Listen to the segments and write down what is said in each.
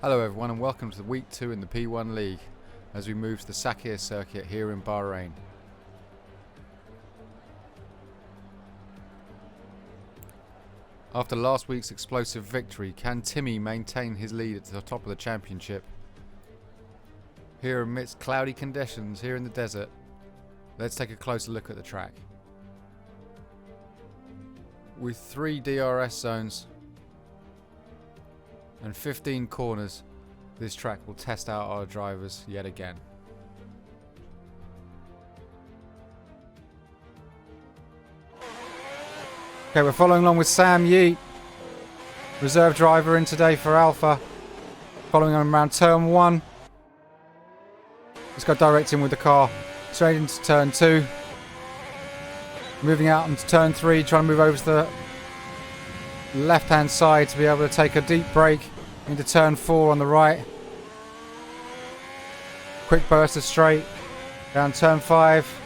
Hello everyone and welcome to week 2 in the P1 League as we move to the Sakir circuit here in Bahrain. After last week's explosive victory, can Timmy maintain his lead at the top of the championship? Here amidst cloudy conditions here in the desert, let's take a closer look at the track. With 3 DRS zones and 15 corners, this track will test out our drivers yet again. Okay, we're following along with Sam Yee, reserve driver in today for Alpha. Following on around turn 1. Let's go direct in with the car. Straight into turn 2. Moving out into turn 3, trying to move over to the left hand side to be able to take a deep brake into turn 4 on the right. Quick burst of straight down turn 5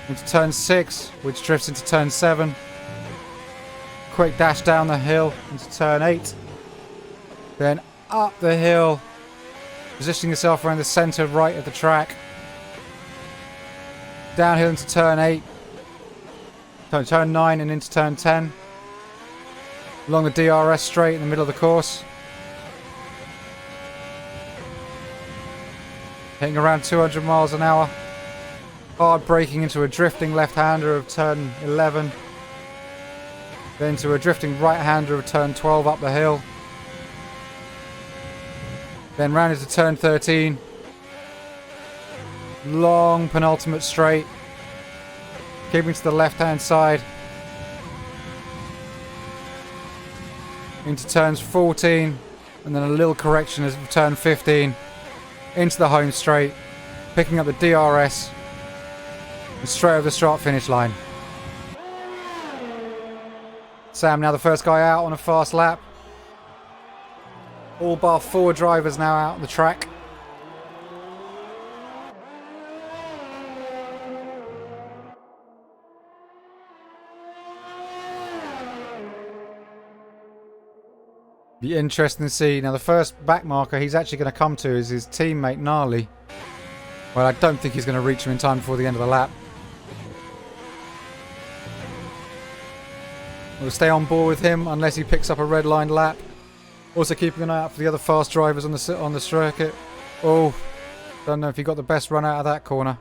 into turn 6, which drifts into turn 7. Quick dash down the hill into turn 8, then up the hill, positioning yourself around the centre right of the track. Downhill into turn 8, turn 9 and into turn 10. Along the DRS straight in the middle of the course. Hitting around 200 miles an hour. Hard braking into a drifting left-hander of turn 11. Then to a drifting right-hander of turn 12 up the hill. Then round into turn 13. Long penultimate straight. Keeping to the left-hand side. Into turns 14. And then a little correction as turn 15. Into the home straight, picking up the DRS and straight over the start finish line. Sam now the first guy out on a fast lap. All bar 4 drivers now out on the track. Be interesting to see. Now the first back marker he's actually going to come to is his teammate Gnarly. Well, I don't think he's going to reach him in time before the end of the lap. We'll stay on board with him unless he picks up a red line lap. Also keeping an eye out for the other fast drivers on the circuit. Oh, don't know if he got the best run out of that corner.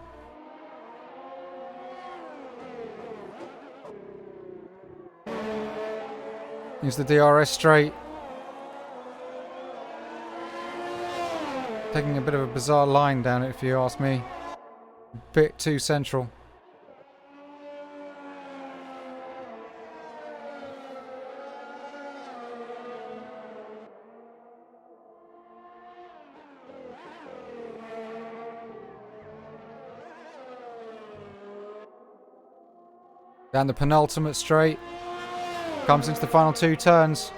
Here's the DRS straight. Taking a bit of a bizarre line down it, if you ask me. A bit too central. Down the penultimate straight. Comes into the final 2 turns.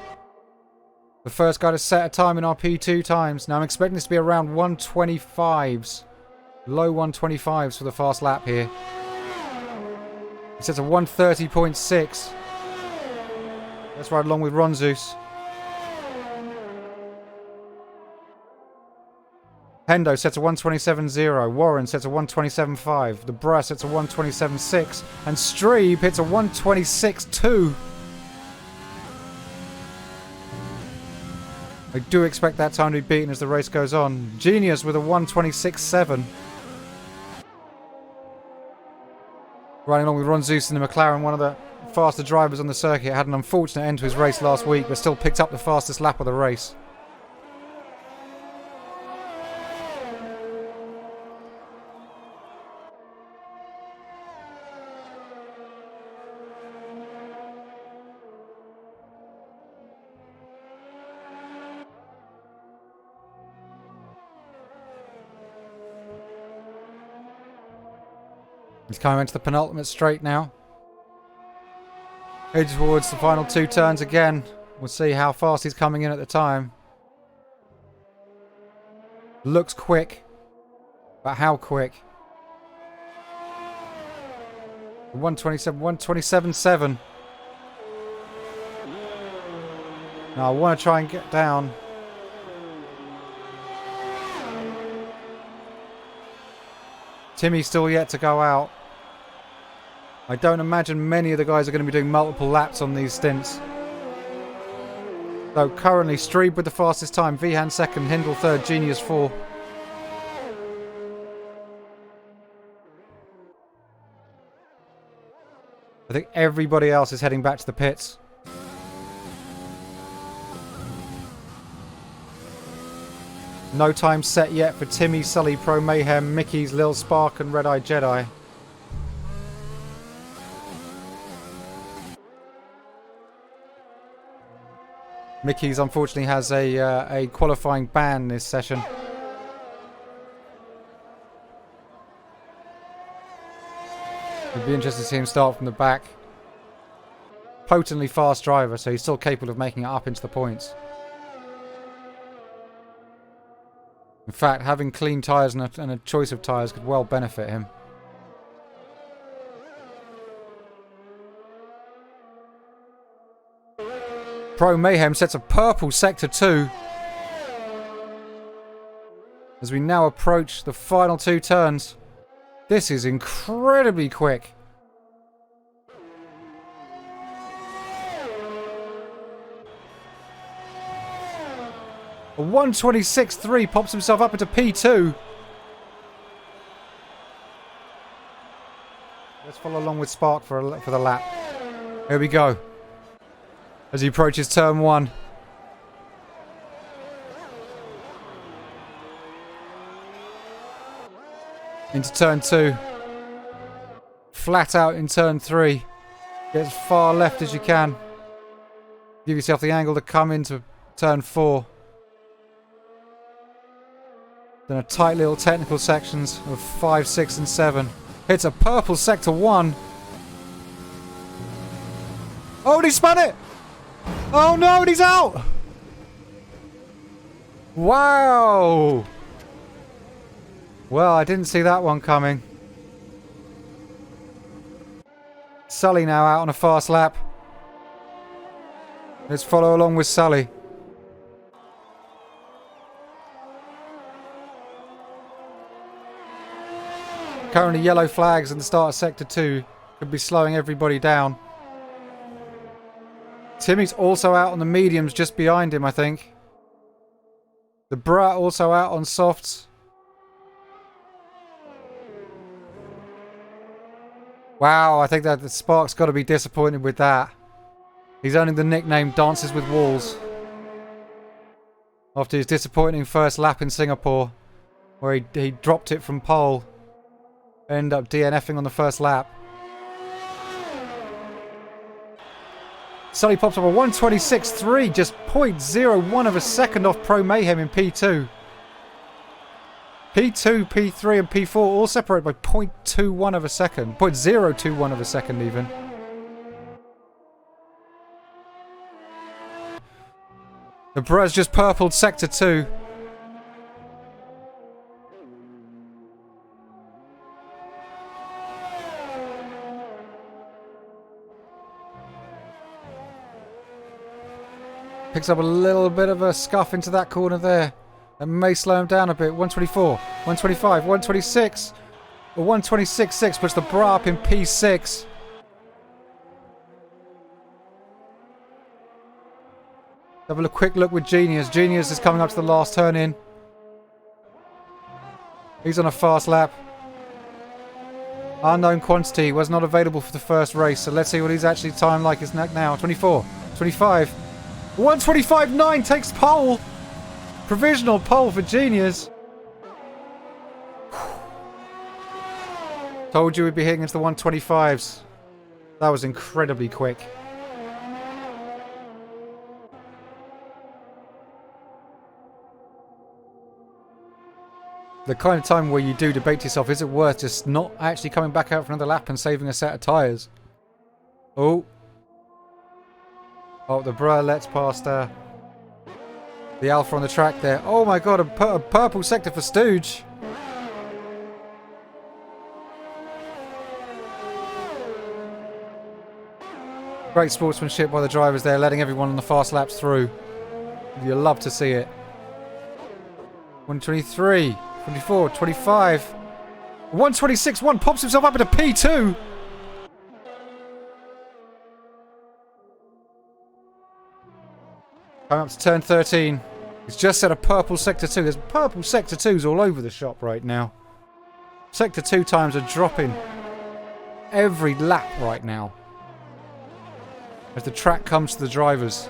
The first guy to set a time in our P2 times. Now I'm expecting this to be around 125s. Low 125s for the fast lap here. He sets a 130.6. Let's ride along with Ronzeus. Hendo sets a 127.0. Warren sets a 127.5. The Bra sets a 127.6. And Streeb hits a 126.2. I do expect that time to be beaten as the race goes on. Genius with a 126.7. Riding along with Ronzeus in the McLaren, one of the faster drivers on the circuit. Had an unfortunate end to his race last week, but still picked up the fastest lap of the race. He's coming into the penultimate straight now. Heading towards the final 2 turns again. We'll see how fast he's coming in at the time. Looks quick. But how quick? 127.7. Now I want to try and get down Timmy's still yet to go out. I don't imagine many of the guys are going to be doing multiple laps on these stints. So currently, Streeb with the fastest time, Vihan second, Hindle third, Genius 4. I think everybody else is heading back to the pits. No time set yet for Timmy, Sully, Pro Mayhem, Mickey's, Lil Spark and Red Eye Jedi. Mickey's unfortunately has a qualifying ban this session. It'd be interesting to see him start from the back. Potently fast driver, so he's still capable of making it up into the points. In fact, having clean tyres and a choice of tyres could well benefit him. Pro Mayhem sets a purple Sector 2. As we now approach the final 2 turns. This is incredibly quick. A 1:26.3 pops himself up into P2. Let's follow along with Spark for the lap. Here we go. As he approaches turn 1. Into turn 2. Flat out in turn 3. Get as far left as you can. Give yourself the angle to come into turn 4. Then a tight little technical sections of 5, 6 and 7. Hits a purple sector 1. Oh, and he spun it! Oh no, and he's out! Wow! Well, I didn't see that one coming. Sully now out on a fast lap. Let's follow along with Sully. Currently yellow flags in the start of Sector 2 could be slowing everybody down. Timmy's also out on the mediums just behind him, I think. The Brat also out on softs. Wow, I think that the Spark's got to be disappointed with that. He's earning the nickname Dances with Walls. After his disappointing first lap in Singapore, where he dropped it from pole. Ended up DNFing on the first lap. Sully pops up a 1:26.3, just 0.01 of a second off Pro Mayhem in P2. P2, P3 and P4 all separate by 0.21 of a second. 0.021 of a second even. The Braz just purpled Sector 2. Picks up a little bit of a scuff into that corner there. That may slow him down a bit. 124, 125, 126. A 126.6 puts the Bra up in P6. Have a quick look with Genius. Genius is coming up to the last turn in. He's on a fast lap. Unknown quantity was not available for the first race, so let's see what he's actually timed like his neck now. 24, 25. 125.9 takes pole. Provisional pole for Genius. Told you we'd be hitting into the 125s. That was incredibly quick. The kind of time where you do debate to yourself, is it worth just not actually coming back out for another lap and saving a set of tyres? Oh, the Bra lets past the Alpha on the track there. Oh my god, a purple sector for Stooge. Great sportsmanship by the drivers there, letting everyone on the fast laps through. You love to see it. 123, 24, 25. 126.1 pops himself up into P2. Coming up to turn 13. He's just set a purple sector 2. There's purple sector 2s all over the shop right now. Sector 2 times are dropping every lap right now as the track comes to the drivers.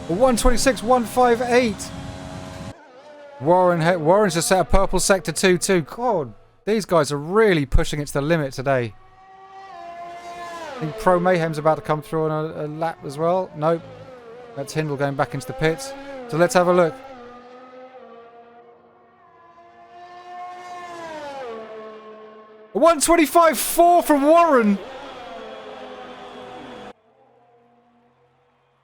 A 126.158. Warren's just set a purple sector 2 too. God, these guys are really pushing it to the limit today. I think Pro Mayhem's about to come through on a lap as well. Nope. That's Hindle going back into the pits. So let's have a look. A 125.4 from Warren.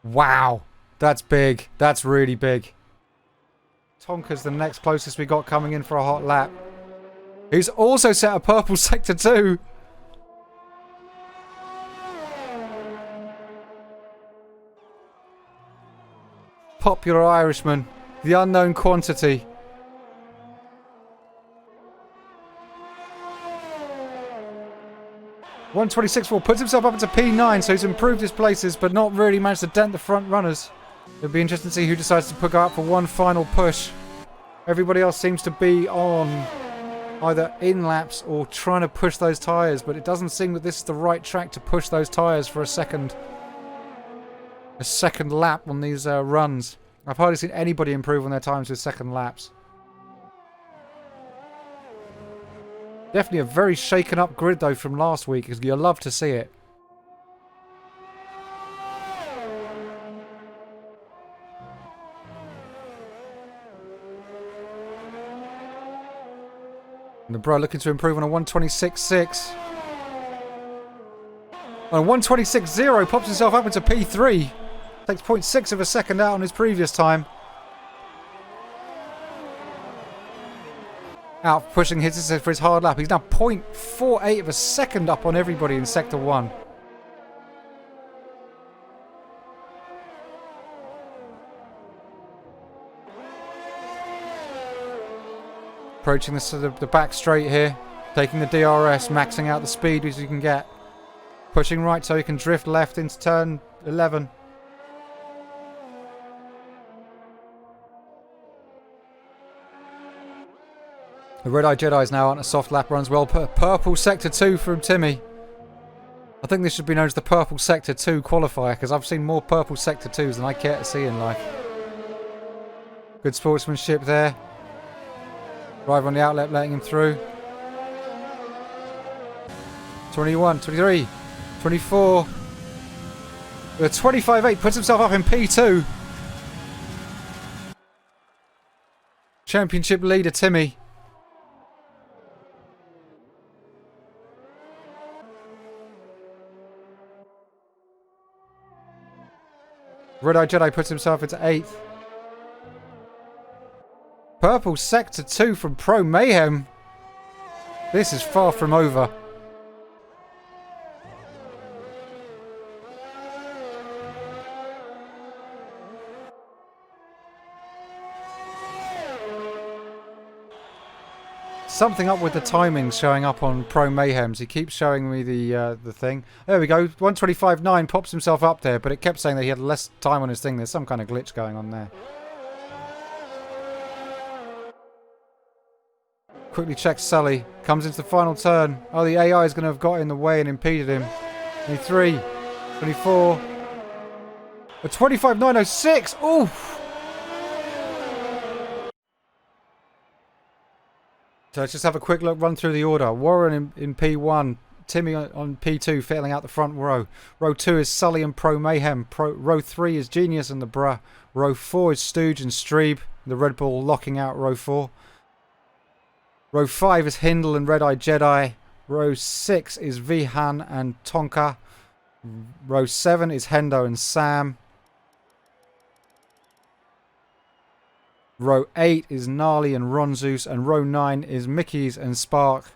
Wow. That's big. That's really big. Tonka's the next closest we got coming in for a hot lap. He's also set a purple sector 2. Popular Irishman. The unknown quantity. .126.4 puts himself up into P9, so he's improved his places, but not really managed to dent the front runners. It'll be interesting to see who decides to go out for one final push. Everybody else seems to be on either in laps or trying to push those tyres, but it doesn't seem that this is the right track to push those tyres for a second lap on these runs. I've hardly seen anybody improve on their times with second laps. Definitely a very shaken up grid though from last week, because you'll love to see it. And the bro looking to improve on a 126.6. On a 126.0 pops himself up into P3. Takes 0.6 of a second out on his previous time. Out pushing his for his hard lap. He's now 0.48 of a second up on everybody in Sector 1. Approaching the back straight here. Taking the DRS, maxing out the speed as you can get. Pushing right so he can drift left into turn 11. The Red Eye Jedi is now on a soft lap run as well. Purple Sector 2 from Timmy. I think this should be known as the Purple Sector 2 qualifier, because I've seen more Purple Sector 2s than I care to see in life. Good sportsmanship there. Driver on the outlet letting him through. 21, 23, 24. The 25.8 puts himself up in P2. Championship leader Timmy. Red Eye Jedi puts himself into 8th. Purple Sector 2 from Pro Mayhem. This is far from over. Something up with the timings showing up on Pro Mayhem's. He keeps showing me the thing. There we go. 125.9 pops himself up there, but it kept saying that he had less time on his thing. There's some kind of glitch going on there. Quickly checks Sully. Comes into the final turn. Oh, the AI is going to have got in the way and impeded him. 23, 24. A 25.906. Oof. So let's just have a quick look, run through the order. Warren in P1, Timmy on P2, filling out the front row. Row 2 is Sully and Pro Mayhem. Row 3 is Genius and the Bruh. Row 4 is Stooge and Streeb. The Red Bull locking out row 4. Row 5 is Hindle and Red Eye Jedi. Row 6 is Vihan and Tonka. Row 7 is Hendo and Sam. Row 8 is Gnarly and Ronzeus, and row 9 is Mickey's and Spark.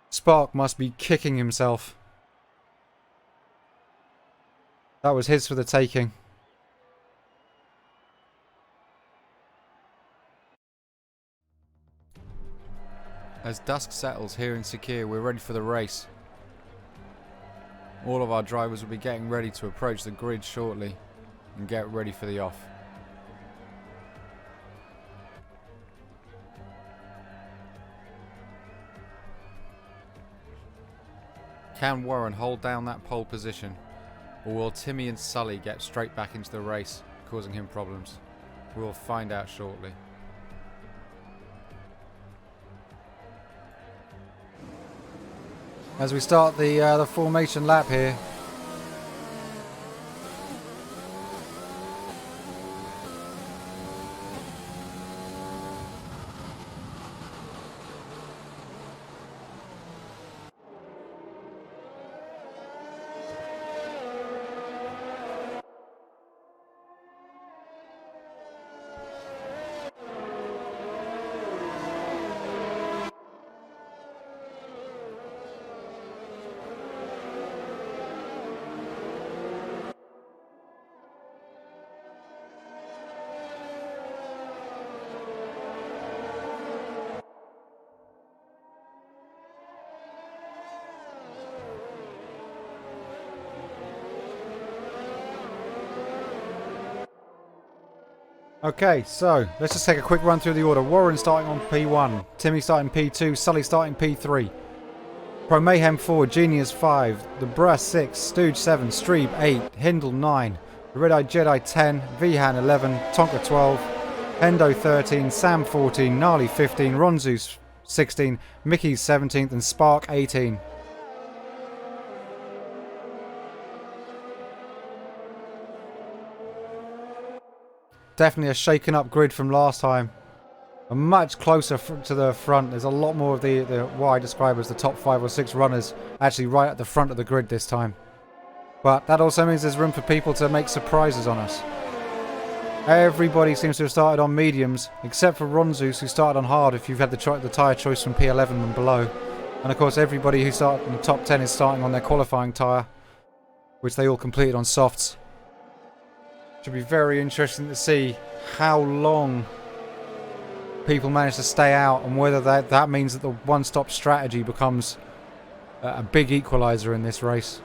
Spark must be kicking himself. That was his for the taking. As dusk settles here in Sakir, we're ready for the race. All of our drivers will be getting ready to approach the grid shortly and get ready for the off. Can Warren hold down that pole position, or will Timmy and Sully get straight back into the race, causing him problems? We'll find out shortly. As we start the formation lap here. Okay, so let's just take a quick run through the order. Warren starting on P1, Timmy starting P2, Sully starting P3, Pro Mayhem 4, Genius 5, The Bruh 6, Stooge 7, Streeb 8, Hindle 9, The Red-Eyed Jedi 10, Vihan 11, Tonka 12, Hendo 13, Sam 14, Gnarly 15, Ronzu 16, Mickey 17th and Spark 18. Definitely a shaken up grid from last time. Much closer to the front. There's a lot more of the what I describe as the top 5 or 6 runners actually right at the front of the grid this time. But that also means there's room for people to make surprises on us. Everybody seems to have started on mediums, except for Ronzus, who started on hard if you've had the tyre choice from P11 and below. And of course everybody who started in the top 10 is starting on their qualifying tyre, which they all completed on softs. Should be very interesting to see how long people manage to stay out and whether that means that the one-stop strategy becomes a big equaliser in this race.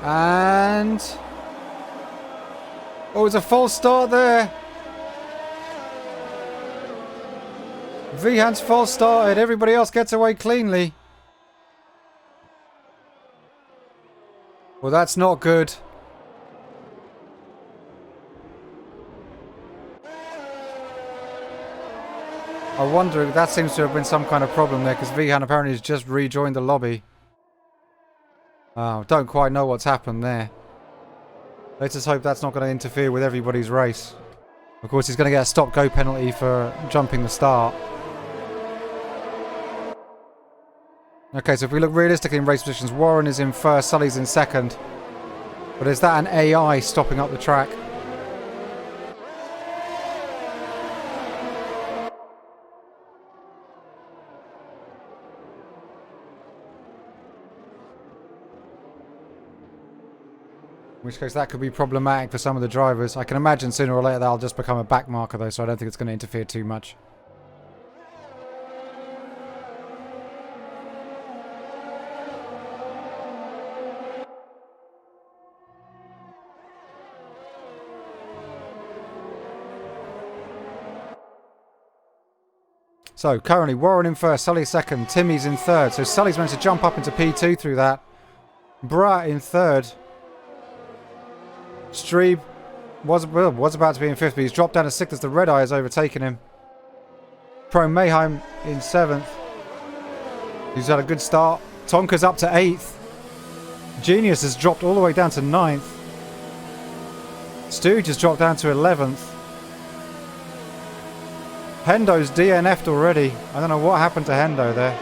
And oh, it's a false start there. Vihan's false started. Everybody else gets away cleanly. Well, that's not good. I wonder if that seems to have been some kind of problem there, because Vihan apparently has just rejoined the lobby. Oh, don't quite know what's happened there. Let's just hope that's not going to interfere with everybody's race. Of course, he's going to get a stop-go penalty for jumping the start. Okay, so if we look realistically in race positions, Warren is in first, Sully's in second. But is that an AI stopping up the track? In which case that could be problematic for some of the drivers. I can imagine sooner or later that'll just become a back marker though, so I don't think it's going to interfere too much. So currently Warren in first, Sully second, Timmy's in third. So Sully's managed to jump up into P2 through that. Bruh in third. Streeb was about to be in fifth, but he's dropped down to sixth as the Red Eye has overtaken him. Pro Mayhem in seventh. He's had a good start. Tonka's up to eighth. Genius has dropped all the way down to ninth. Stooge has dropped down to 11th. Hendo's DNF'd already. I don't know what happened to Hendo there.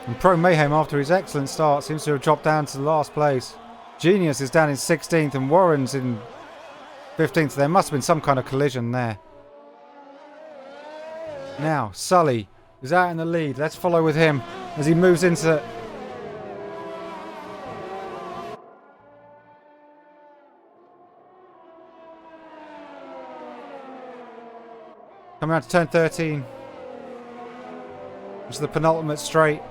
And Pro Mayhem, after his excellent start, seems to have dropped down to last place. Genius is down in 16th and Warren's in 15th. There must have been some kind of collision there. Now, Sully is out in the lead. Let's follow with him as he moves into... Coming out to turn 13. Which is the penultimate straight.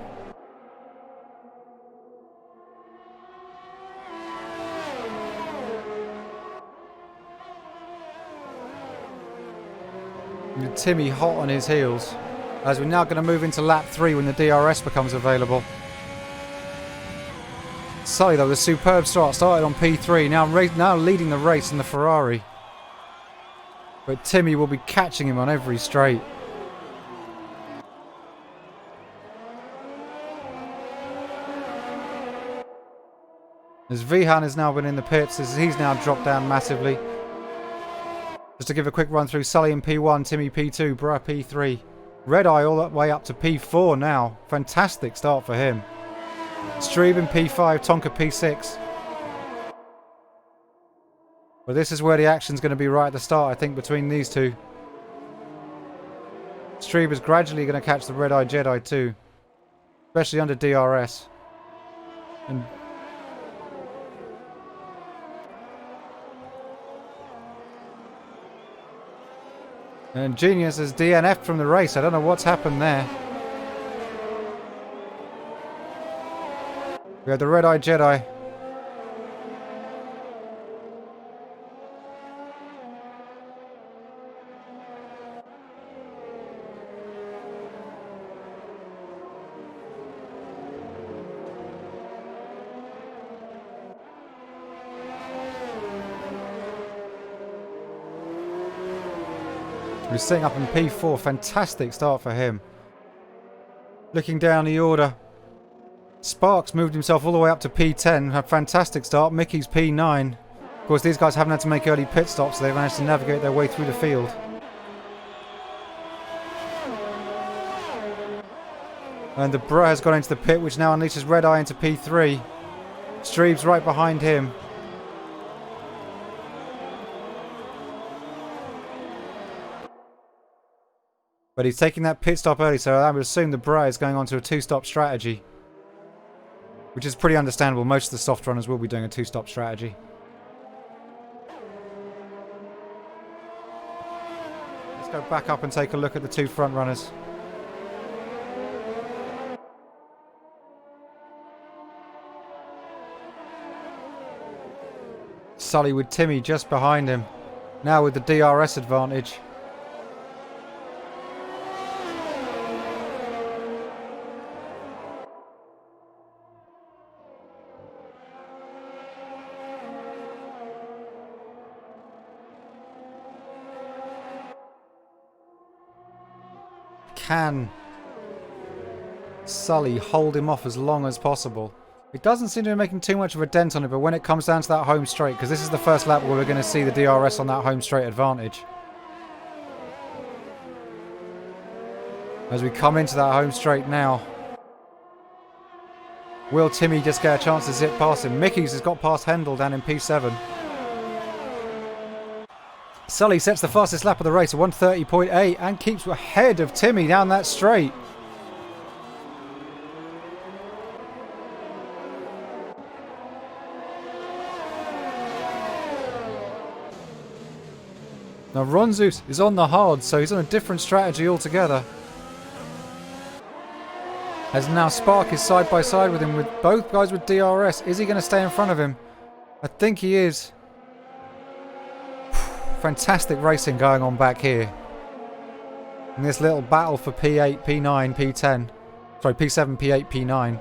And Timmy hot on his heels. As we're now going to move into lap 3 when the DRS becomes available. Sully though, the superb start. Started on P3. Now leading the race in the Ferrari. But Timmy will be catching him on every straight. As Vihan has now been in the pits, as he's now dropped down massively. Just to give a quick run through, Sully in P1, Timmy P2, Bra P3. Red Eye all that way up to P4 now. Fantastic start for him. Streeb in P5, Tonka P6. Well, this is where the action's going to be right at the start, I think, between these two. Streeb is gradually going to catch the Red Eye Jedi too. Especially under DRS. And Genius has DNF'd from the race. I don't know what's happened there. We have the Red Eye Jedi. He's sitting up in P4. Fantastic start for him. Looking down the order. Sparks moved himself all the way up to P10. Had a fantastic start. Mickey's P9. Of course, these guys haven't had to make early pit stops, so they've managed to navigate their way through the field. And the Bra has gone into the pit, which now unleashes Red Eye into P3. Streeb's right behind him. But he's taking that pit stop early, so I would assume the Bra is going on to a two-stop strategy. Which is pretty understandable. Most of the soft runners will be doing a two-stop strategy. Let's go back up and take a look at the two front runners. Sully with Timmy just behind him. Now with the DRS advantage. Can Sully hold him off as long as possible? It doesn't seem to be making too much of a dent on it, but when it comes down to that home straight, because this is the first lap where we're going to see the DRS on that home straight advantage. As we come into that home straight now. Will Timmy just get a chance to zip past him? Mickey's has got past Hendel down in P7. Sully sets the fastest lap of the race at 1:30.8 and keeps ahead of Timmy down that straight. Now Ronzus is on the hard, so he's on a different strategy altogether. As now Spark is side by side with him with both guys with DRS. Is he going to stay in front of him? I think he is. Fantastic racing going on back here. In this little battle for P8, P9, P10. Sorry, P7, P8, P9.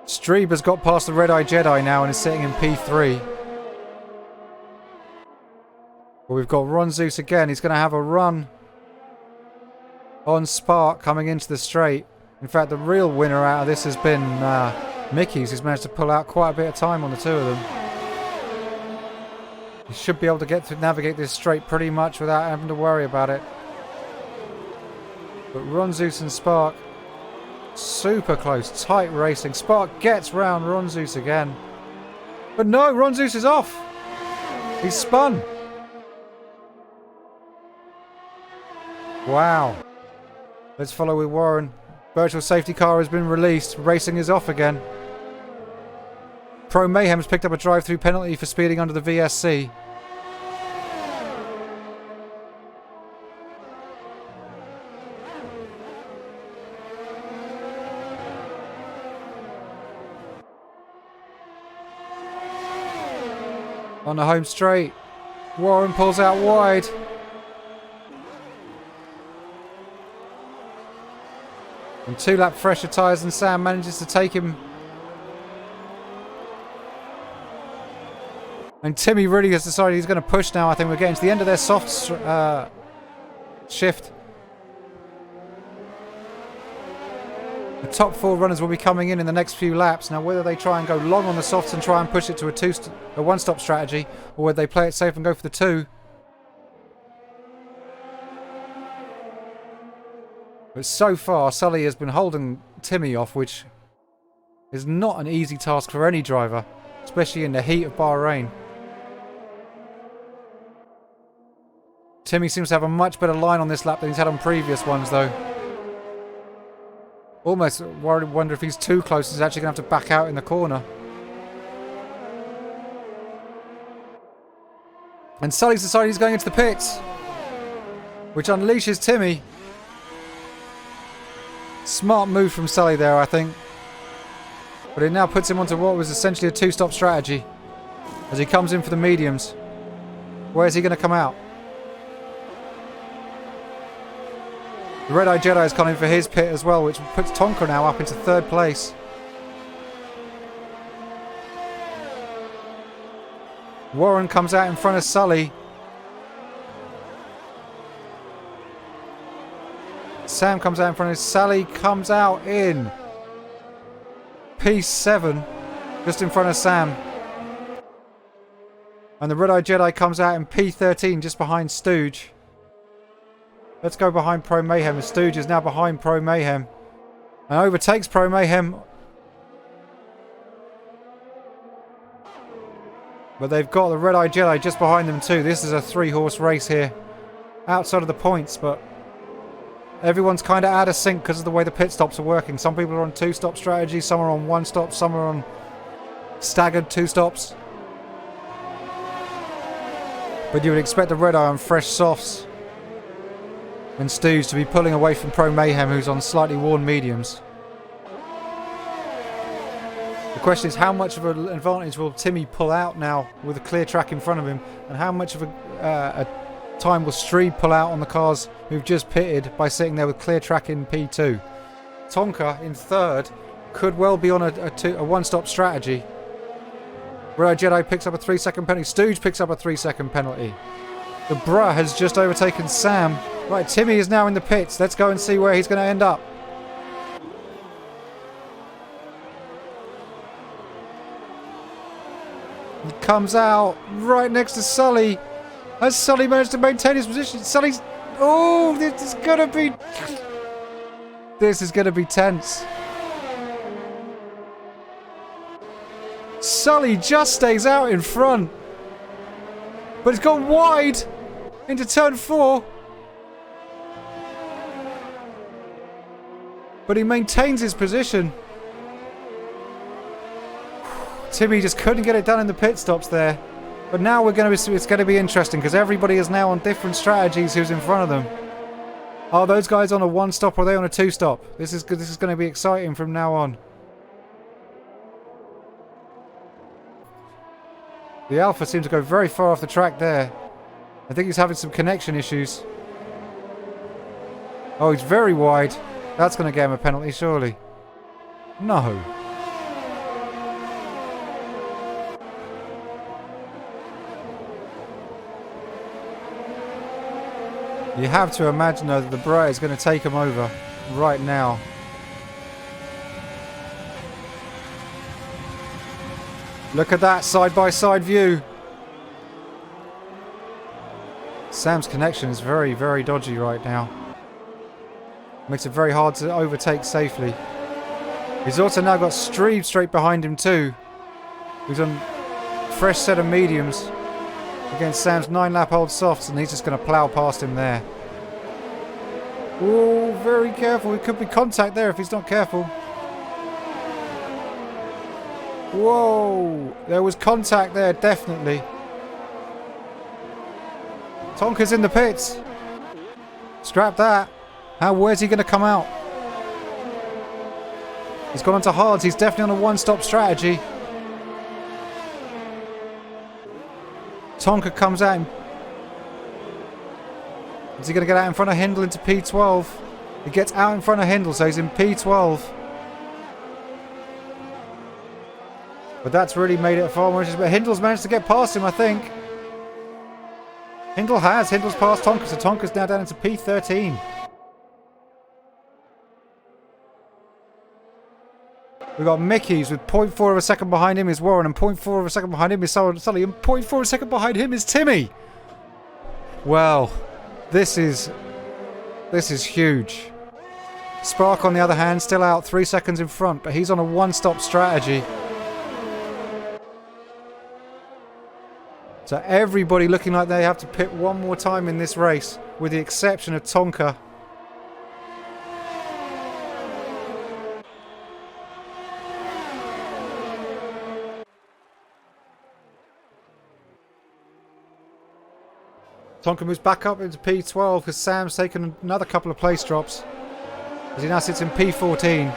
Streeb has got past the Red Eye Jedi now and is sitting in P3. But we've got Ron Zeus again. He's going to have a run on Spark coming into the straight. In fact, the real winner out of this has been Mickey's, who's managed to pull out quite a bit of time on the two of them. He should be able to get to navigate this straight pretty much without having to worry about it. But Ronzeus and Spark, super close, tight racing. Spark gets round Ronzeus again. But no, Ronzeus is off. He's spun. Wow. Let's follow with Warren. Virtual safety car has been released. Racing is off again. Pro Mayhem's picked up a drive-through penalty for speeding under the VSC. On the home straight, Warren pulls out wide. And 2-lap fresher tyres and Sam manages to take him. And Timmy really has decided he's going to push now. I think we're getting to the end of their soft shift. The top 4 runners will be coming in the next few laps. Now, whether they try and go long on the softs and try and push it to a one-stop strategy, or whether they play it safe and go for the 2. But so far, Sully has been holding Timmy off, which is not an easy task for any driver, especially in the heat of Bahrain. Timmy seems to have a much better line on this lap than he's had on previous ones, though. Almost wonder if he's too close, he's actually going to have to back out in the corner. And Sully's decided he's going into the pits, which unleashes Timmy. Smart move from Sully there, I think. But it now puts him onto what was essentially a 2-stop strategy as he comes in for the mediums. Where's he going to come out? The Red Eye Jedi has come in for his pit as well, which puts Tonka now up into 3rd place. Warren comes out in front of Sully. Sam comes out in front of Sully, comes out in P7, just in front of Sam. And the Red Eye Jedi comes out in P13, just behind Stooge. Let's go behind Pro Mayhem. And Stooge is now behind Pro Mayhem. And overtakes Pro Mayhem. But they've got the Red Eye Jedi just behind them too. This is a 3-horse race here. Outside of the points, but everyone's kind of out of sync because of the way the pit stops are working. Some people are on 2-stop strategy, some are on 1-stop, some are on staggered 2-stops. But you would expect the Red Eye on fresh softs and Stooge to be pulling away from Pro Mayhem, who's on slightly worn mediums. The question is, how much of an advantage will Timmy pull out now with a clear track in front of him, and how much of a time will Streeb pull out on the cars who've just pitted by sitting there with clear track in P2? Tonka in 3rd could well be on a 1-stop strategy. Red Eye Jedi picks up a 3-second penalty. Stooge picks up a 3-second penalty. The Bruh has just overtaken Sam. Right, Timmy is now in the pits. Let's go and see where he's going to end up. He comes out right next to Sully. Has Sully managed to maintain his position? Sully's... Oh, this is going to be... This is going to be tense. Sully just stays out in front. But it's gone wide into turn 4. But he maintains his position. Timmy just couldn't get it done in the pit stops there. But now it's going to be interesting because everybody is now on different strategies who's in front of them. Are those guys on a 1-stop or are they on a 2-stop? This is going to be exciting from now on. The Alpha seems to go very far off the track there. I think he's having some connection issues. Oh, he's very wide. That's going to get him a penalty, surely. No. You have to imagine though that the Bray is going to take him over right now. Look at that side-by-side view. Sam's connection is very, very dodgy right now. Makes it very hard to overtake safely. He's also now got Streeb straight behind him too. He's on a fresh set of mediums against Sam's 9-lap-old softs, and he's just going to plough past him there. Oh, very careful. It could be contact there if he's not careful. Whoa! There was contact there, definitely. Tonka's in the pits. Scrap that. Where's he going to come out? He's gone onto hards. He's definitely on a one-stop strategy. Tonka comes at him. Is he going to get out in front of Hindle into P12? He gets out in front of Hindle, so he's in P12. But that's really made it far more interesting. But Hindle's managed to get past him, I think. Hindle has. Hindle's passed Tonka, so Tonka's now down into P13. We've got Mickey's with 0.4 of a second behind him is Warren, and 0.4 of a second behind him is Sully, and 0.4 of a second behind him is Timmy. Well, this is huge. Spark, on the other hand, still out 3 seconds in front, but he's on a one-stop strategy. So everybody looking like they have to pit one more time in this race, with the exception of Tonka. Tonka moves back up into P12 because Sam's taken another couple of place drops, as he now sits in P14.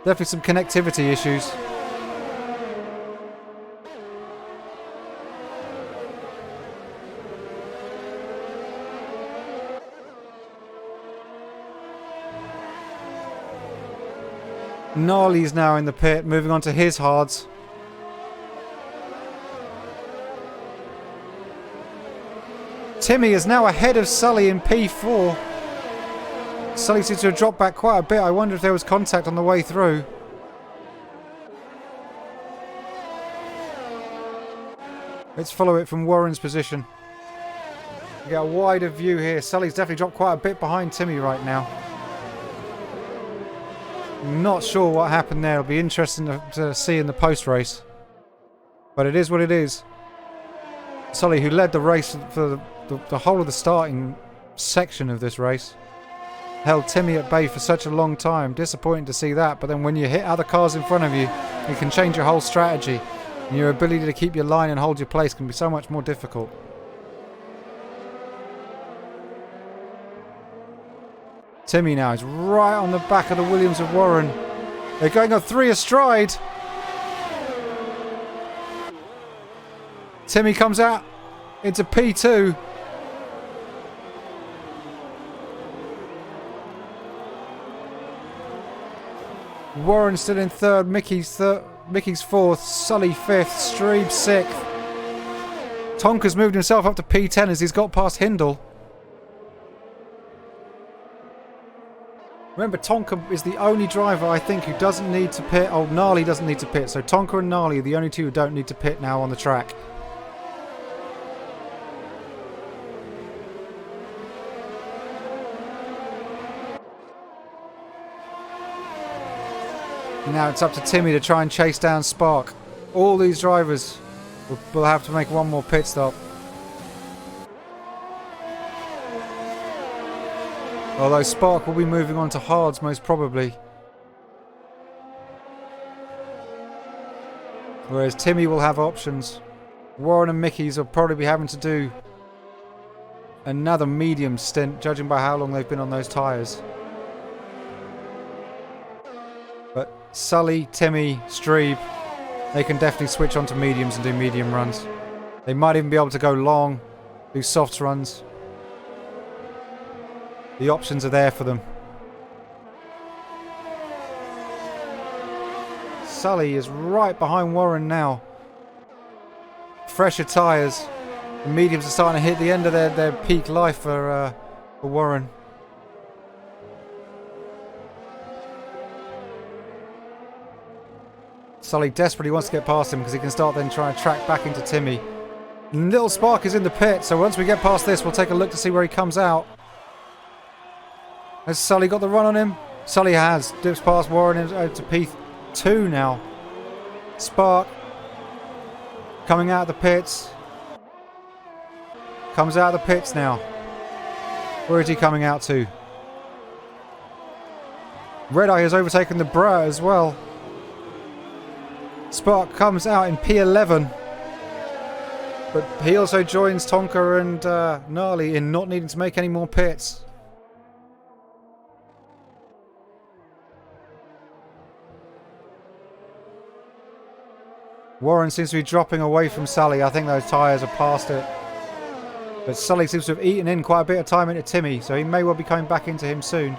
Definitely some connectivity issues. Gnarly's now in the pit, moving on to his hards. Timmy is now ahead of Sully in P4. Sully seems to have dropped back quite a bit. I wonder if there was contact on the way through. Let's follow it from Warren's position. We get a wider view here. Sully's definitely dropped quite a bit behind Timmy right now. Not sure what happened there. It'll be interesting to see in the post-race. But it is what it is. Sully, who led the race for the whole of the starting section of this race, held Timmy at bay for such a long time. Disappointing to see that, but then when you hit other cars in front of you, it can change your whole strategy, and your ability to keep your line and hold your place can be so much more difficult. Timmy now is right on the back of the Williams of Warren. They're going on 3 astride. Timmy comes out into P2. Warren still in third, Mickey's 4th, Sully 5th, Streeb 6th. Tonka's moved himself up to P10 as he's got past Hindle. Remember, Tonka is the only driver, I think, who doesn't need to pit. Oh, Gnarly doesn't need to pit. So Tonka and Gnarly are the only two who don't need to pit now on the track. Now it's up to Timmy to try and chase down Spark. All these drivers will have to make one more pit stop. Although Spark will be moving on to hards most probably. Whereas Timmy will have options. Warren and Mickey's will probably be having to do another medium stint, judging by how long they've been on those tyres. But Sully, Timmy, Streeb, they can definitely switch onto mediums and do medium runs. They might even be able to go long, do softs runs. The options are there for them. Sully is right behind Warren now. Fresher tyres. The mediums are starting to hit the end of their peak life for Warren. Sully desperately wants to get past him because he can start then trying to track back into Timmy. Little Spark is in the pit, so once we get past this, we'll take a look to see where he comes out. Has Sully got the run on him? Sully has. Dips past Warren out to P2 now. Spark coming out of the pits. Comes out of the pits now. Where is he coming out to? Red Eye has overtaken the Bra as well. Spark comes out in P11. But he also joins Tonka and Gnarly in not needing to make any more pits. Warren seems to be dropping away from Sully. I think those tyres are past it. But Sully seems to have eaten in quite a bit of time into Timmy, so he may well be coming back into him soon.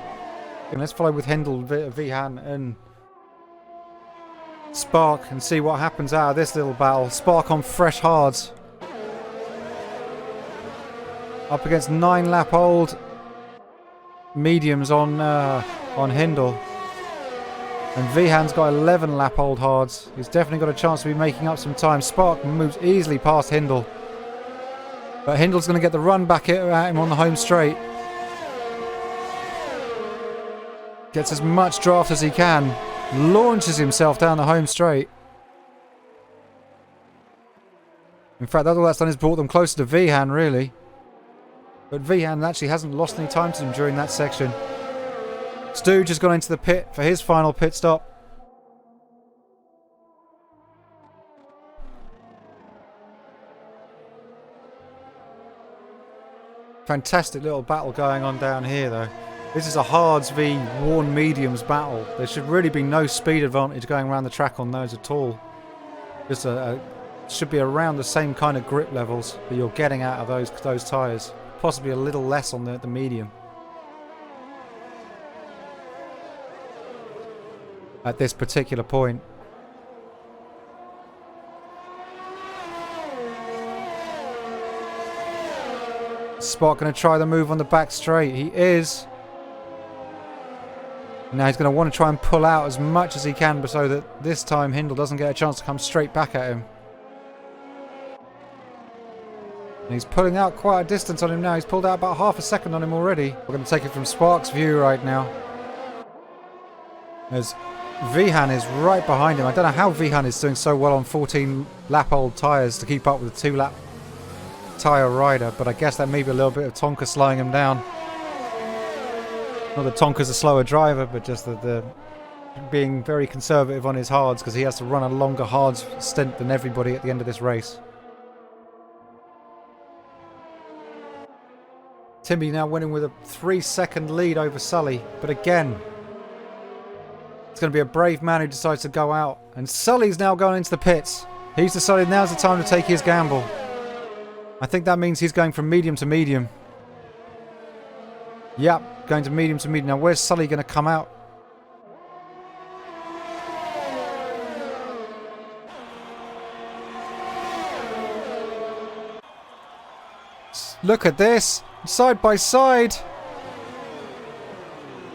And let's follow with Hendel, Vihan and Spark and see what happens out of this little battle. Spark on fresh hards. Up against 9-lap-old mediums on Hendel. And Vihan's got 11-lap-old hards. He's definitely got a chance to be making up some time. Spark moves easily past Hendel. But Hendel's going to get the run back at him on the home straight. Gets as much draft as he can. Launches himself down the home straight. In fact, all that's done is brought them closer to Vihan, really. But Vihan actually hasn't lost any time to him during that section. Stooge has gone into the pit for his final pit stop. Fantastic little battle going on down here, though. This is a hards v worn mediums battle. There should really be no speed advantage going around the track on those at all. Just should be around the same kind of grip levels that you're getting out of those tyres. Possibly a little less on the medium. At this particular point. Spark going to try the move on the back straight. He is. Now he's going to want to try and pull out as much as he can so that this time Hindle doesn't get a chance to come straight back at him. And he's pulling out quite a distance on him now. He's pulled out about half a second on him already. We're going to take it from Spark's view right now. As Vihan is right behind him. I don't know how Vihan is doing so well on 14-lap-old tyres to keep up with the 2-lap tyre rider, but I guess that may be a little bit of Tonka slowing him down. Not that Tonka's a slower driver, but just that the being very conservative on his hards because he has to run a longer hards stint than everybody at the end of this race. Timmy now winning with a 3-second lead over Sully, but again, it's going to be a brave man who decides to go out. And Sully's now going into the pits. He's decided now's the time to take his gamble. I think that means he's going from medium to medium. Yep, going to medium to medium. Now where's Sully going to come out? Look at this. Side by side.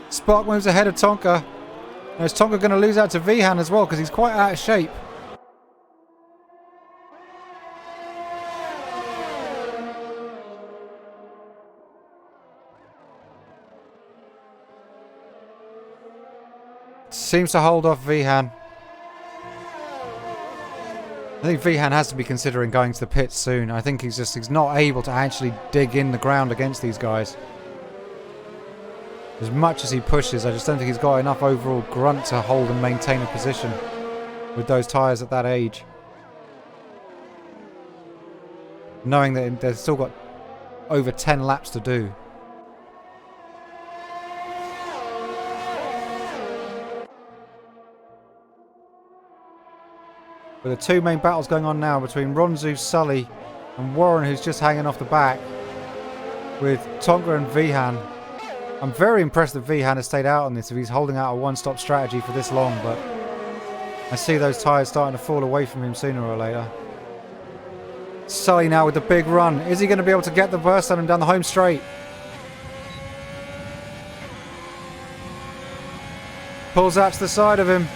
Spark moves ahead of Tonka. Now is Tonka going to lose out to Vihan as well because he's quite out of shape. Seems to hold off Vihan. I think Vihan has to be considering going to the pits soon. I think he's not able to actually dig in the ground against these guys. As much as he pushes, I just don't think he's got enough overall grunt to hold and maintain a position with those tyres at that age. Knowing that they've still got over 10 laps to do. But the two main battles going on now between Ronzu, Sully and Warren, who's just hanging off the back with Tonka and Vihan. I'm very impressed that Vihan has stayed out on this if he's holding out a one-stop strategy for this long, but I see those tyres starting to fall away from him sooner or later. Sully now with the big run. Is he going to be able to get the burst on him down the home straight? Pulls out to the side of him.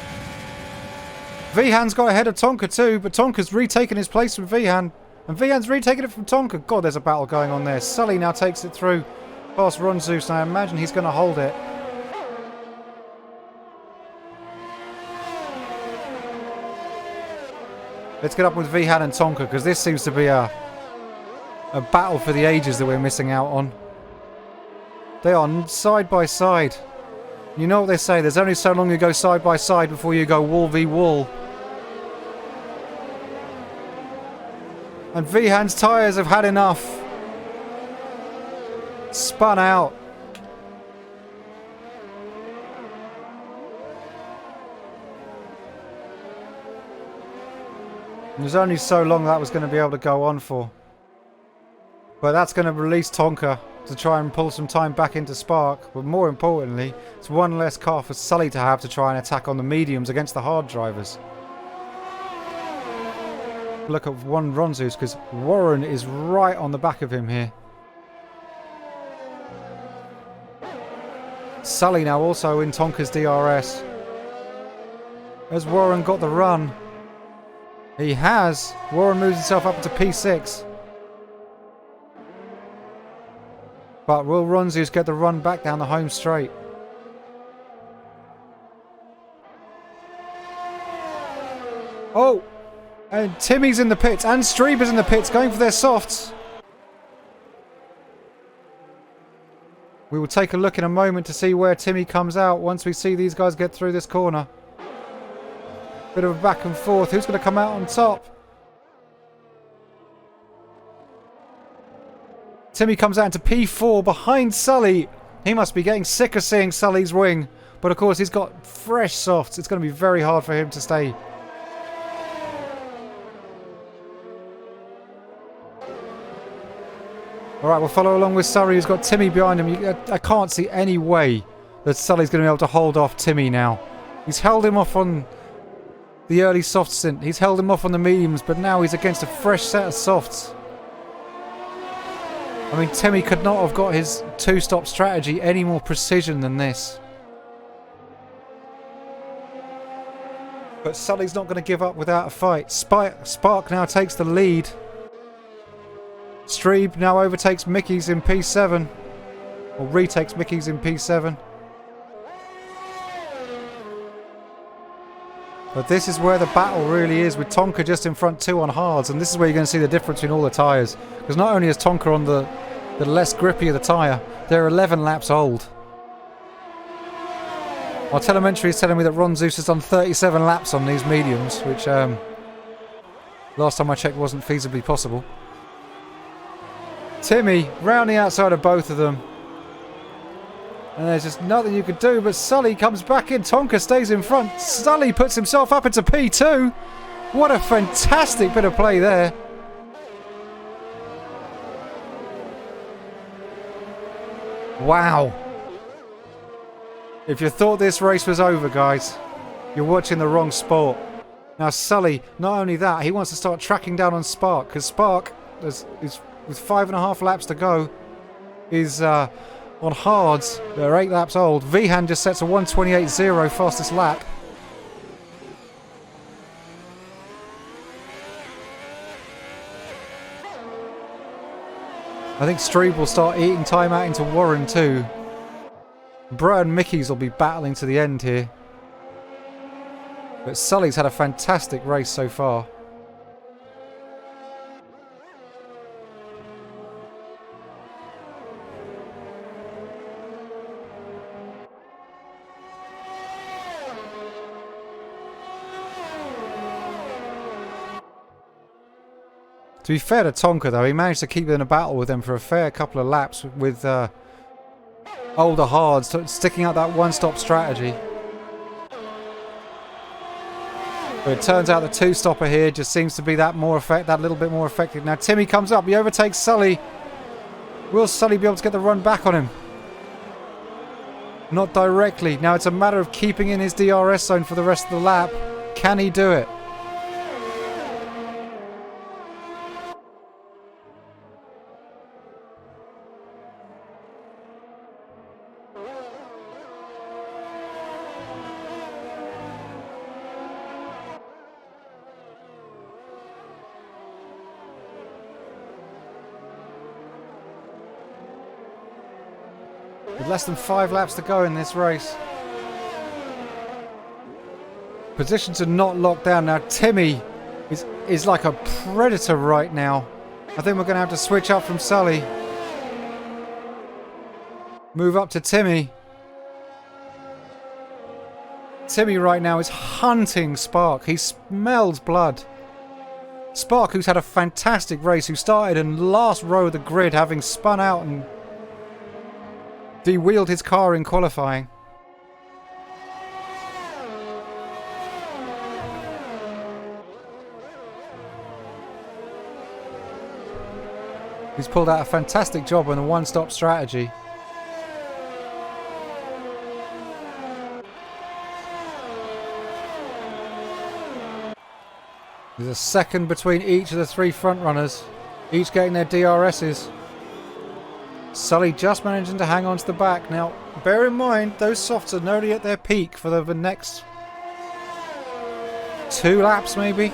Vihan's got ahead of Tonka too, but Tonka's retaken his place from Vihan. And Vihan's retaken it from Tonka. God, there's a battle going on there. Sully now takes it through past Ron Zeus, and I imagine he's going to hold it. Let's get up with Vihan and Tonka, because this seems to be a battle for the ages that we're missing out on. They are side by side. You know what they say, there's only so long you go side by side before you go wall v wall. And Vihan's tyres have had enough. Spun out. There's only so long that was going to be able to go on for. But that's going to release Tonka to try and pull some time back into Spark. But more importantly, it's one less car for Sully to have to try and attack on the mediums against the hard drivers. Look at one Ronzus, because Warren is right on the back of him here. Sully now also in Tonka's DRS. Has Warren got the run? He has. Warren moves himself up to P6. But will Ronzus get the run back down the home straight? Oh! And Timmy's in the pits and Streber's in the pits going for their softs. We will take a look in a moment to see where Timmy comes out once we see these guys get through this corner. Bit of a back and forth. Who's going to come out on top? Timmy comes out into P4 behind Sully. He must be getting sick of seeing Sully's wing. But of course he's got fresh softs. It's going to be very hard for him to stay. Alright, we'll follow along with Sully, who's got Timmy behind him. I can't see any way that Sully's going to be able to hold off Timmy now. He's held him off on the early soft stint. He's held him off on the mediums, but now he's against a fresh set of softs. I mean, Timmy could not have got his two-stop strategy any more precision than this. But Sully's not going to give up without a fight. Spark now takes the lead. Strebe now overtakes Mickey's in P7. Or retakes Mickey's in P7. But this is where the battle really is, with Tonka just in front 2 on hards. And this is where you're going to see the difference between all the tyres. Because not only is Tonka on the less grippy of the tyre, they're 11 laps old. Our telemetry is telling me that Ron Zeus has done 37 laps on these mediums, which last time I checked wasn't feasibly possible. Timmy round the outside of both of them. And there's just nothing you could do, but Sully comes back in. Tonka stays in front. Sully puts himself up into P2. What a fantastic bit of play there. Wow. If you thought this race was over, guys, you're watching the wrong sport. Now Sully, not only that, he wants to start tracking down on Spark, because Spark is with 5.5 laps to go, is on hards. They're 8 laps old. Vihan just sets a 1:28.0 fastest lap. I think Strebe will start eating time out into Warren too. Brett and Mickey's will be battling to the end here. But Sully's had a fantastic race so far. To be fair to Tonka though, he managed to keep in a battle with them for a fair couple of laps with older hards, sticking out that one-stop strategy. But it turns out the two-stopper here just seems to be that little bit more effective. Now Timmy comes up, he overtakes Sully. Will Sully be able to get the run back on him? Not directly. Now it's a matter of keeping in his DRS zone for the rest of the lap. Can he do it? With less than 5 laps to go in this race. Positions are not locked down now. Timmy is like a predator right now. I think we're going to have to switch up from Sully. Move up to Timmy. Timmy right now is hunting Spark. He smells blood. Spark, who's had a fantastic race, who started in last row of the grid, having spun out and de-wheeled his car in qualifying. He's pulled out a fantastic job on the one-stop strategy. There's a second between each of the 3 front runners, each getting their DRSs. Sully just managing to hang on to the back. Now, bear in mind, those softs are nearly at their peak for the next 2 laps, maybe.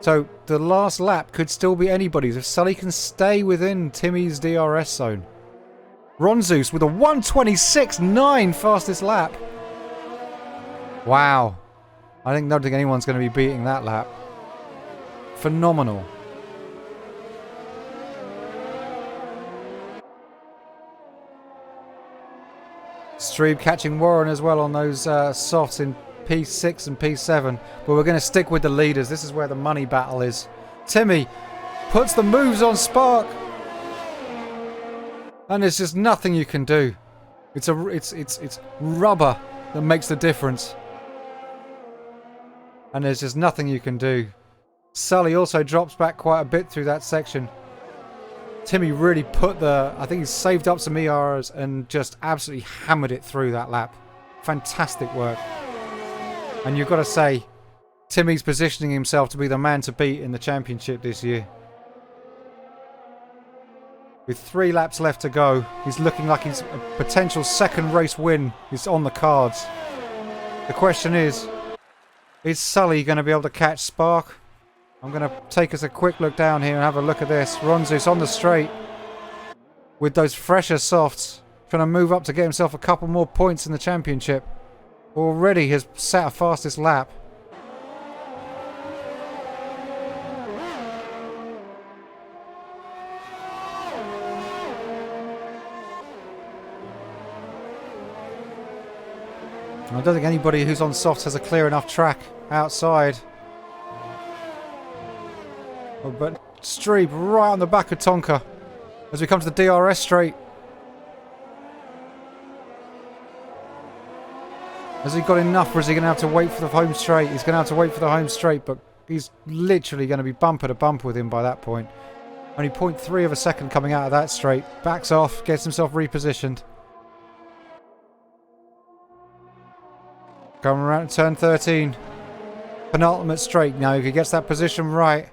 So, the last lap could still be anybody's if Sully can stay within Timmy's DRS zone. Ronzeus with a 1:26.9 fastest lap. Wow. I don't think anyone's going to be beating that lap. Phenomenal. Streeb catching Warren as well on those softs in P6 and P7. But we're going to stick with the leaders. This is where the money battle is. Timmy puts the moves on Spark. And there's just nothing you can do. It's rubber that makes the difference. And there's just nothing you can do. Sully also drops back quite a bit through that section. Timmy really put I think he's saved up some ERs and just absolutely hammered it through that lap. Fantastic work. And you've got to say, Timmy's positioning himself to be the man to beat in the championship this year. With 3 laps left to go, he's looking like he's a potential second race win is on the cards. The question is Sully going to be able to catch Spark? I'm going to take us a quick look down here and have a look at this. Ronzeus on the straight with those fresher softs, trying to move up to get himself a couple more points in the championship. Already has set a fastest lap. I don't think anybody who's on softs has a clear enough track outside. But Streeb right on the back of Tonka as we come to the DRS straight. Has he got enough, or is he going to have to wait for the home straight? He's going to have to wait for the home straight, but he's literally going to be bumper to bumper with him by that point. Only 0.3 of a second coming out of that straight. Backs off, gets himself repositioned. Coming around turn 13. Penultimate straight. Now, if he gets that position right,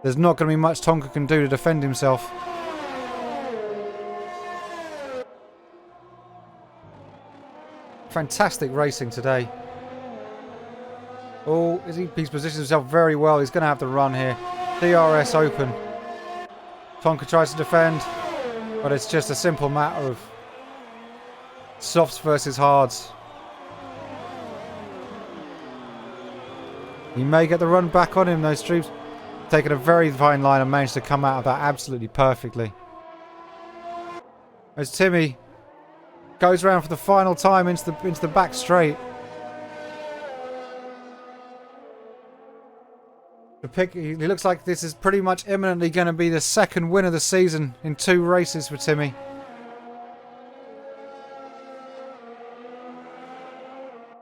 there's not going to be much Tonka can do to defend himself. Fantastic racing today. Oh, he's positioned himself very well. He's going to have to run here. DRS open. Tonka tries to defend, but it's just a simple matter of softs versus hards. He may get the run back on him, though. Streep's taken a very fine line and managed to come out of that absolutely perfectly. As Timmy goes around for the final time into the back straight. He looks like this is pretty much imminently going to be the second win of the season in 2 races for Timmy.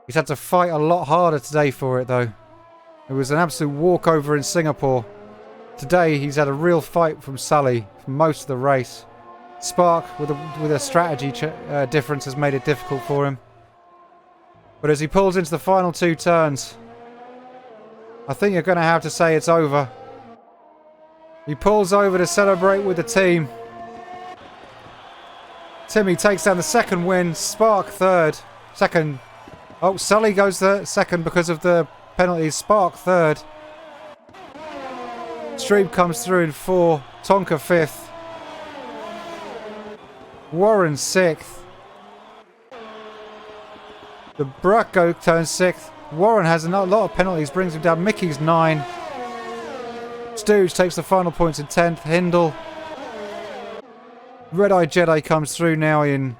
He's had to fight a lot harder today for it, though. It was an absolute walkover in Singapore. Today he's had a real fight from Sully for most of the race. Spark with a strategy difference has made it difficult for him. But as he pulls into the final 2 turns, I think you're going to have to say it's over. He pulls over to celebrate with the team. Timmy takes down the second win. Spark third. Second. Oh, Sully goes second because of the penalties. Spark third. Streeb comes through in 4. Tonka 5th. Warren 6th. The Bracco turns 6th. Warren has a lot of penalties, brings him down. Mickey's 9. Stooge takes the final points in 10th. Hindle. Red Eye Jedi comes through now in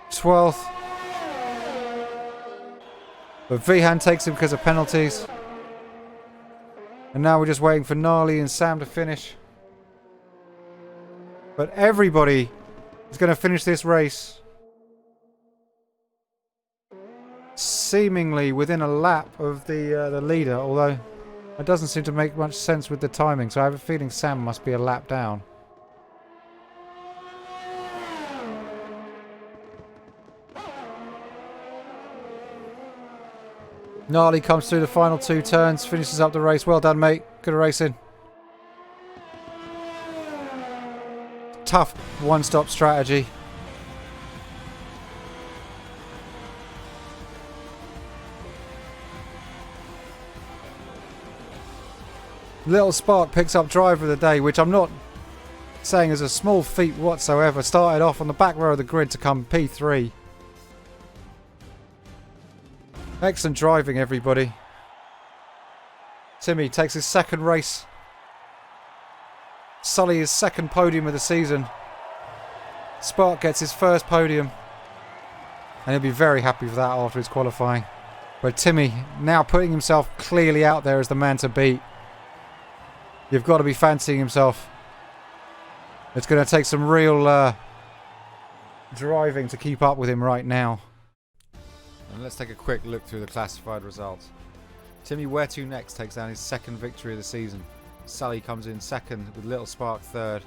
12th. But Vihan takes him because of penalties. And now we're just waiting for Gnarly and Sam to finish. But everybody is going to finish this race seemingly within a lap of the leader, although it doesn't seem to make much sense with the timing, so I have a feeling Sam must be a lap down. Gnarly comes through the final 2 turns, finishes up the race. Well done, mate. Good racing. Tough one-stop strategy. Little Spark picks up driver of the day, which I'm not saying is a small feat whatsoever. Started off on the back row of the grid to come P3. Excellent driving, everybody. Timmy takes his 2nd race. Sully his 2nd podium of the season. Spark gets his 1st podium. And he'll be very happy for that after his qualifying. But Timmy now putting himself clearly out there as the man to beat. You've got to be fancying himself. It's going to take some real driving to keep up with him right now. And let's take a quick look through the classified results. TimmyWhereToNext takes down his 2nd victory of the season. Sully comes in 2nd with Little Spark 3rd.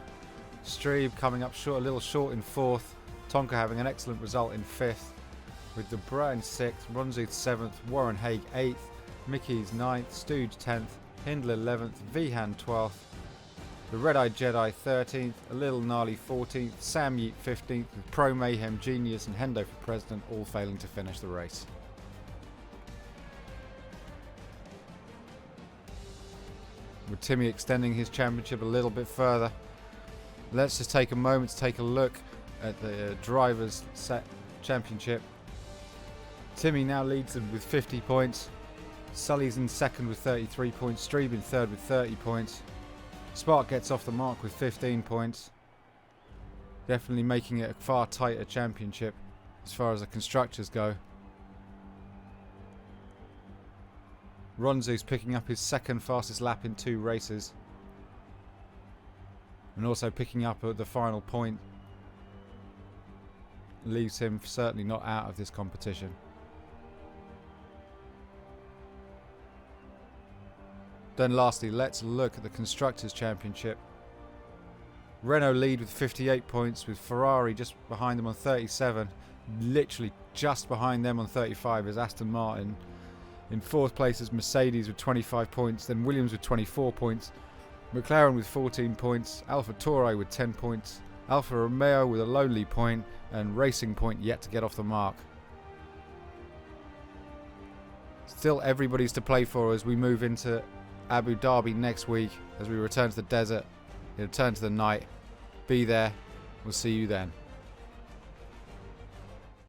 Streeb coming up short, a little short in 4th. Tonka having an excellent result in 5th. With Debra in 6th, Ronzuth 7th, Warren Haig 8th, Mickey's 9th, Stooge 10th, Hindle 11th, Vihan 12th, the Red Eye Jedi 13th, a little Gnarly 14th, Sam Yeet 15th, with Pro Mayhem, Genius and Hendo for President all failing to finish the race. With Timmy extending his championship a little bit further, let's just take a moment to take a look at the Drivers' Set Championship. Timmy now leads them with 50 points. Sully's in 2nd with 33 points. Streeb in 3rd with 30 points. Spark gets off the mark with 15 points. Definitely making it a far tighter championship as far as the constructors go. Ronzu's picking up his 2nd fastest lap in 2 races. And also picking up at the final point. Leaves him certainly not out of this competition. Then lastly, let's look at the Constructors' Championship. Renault lead with 58 points, with Ferrari just behind them on 37. Literally just behind them on 35 is Aston Martin. In 4th place is Mercedes with 25 points, then Williams with 24 points, McLaren with 14 points, Alfa Tauri with 10 points, Alfa Romeo with a lonely point, and Racing Point yet to get off the mark. Still everybody's to play for as we move into Abu Dhabi next week, as we return to the desert, return to the night. Be there. We'll see you then.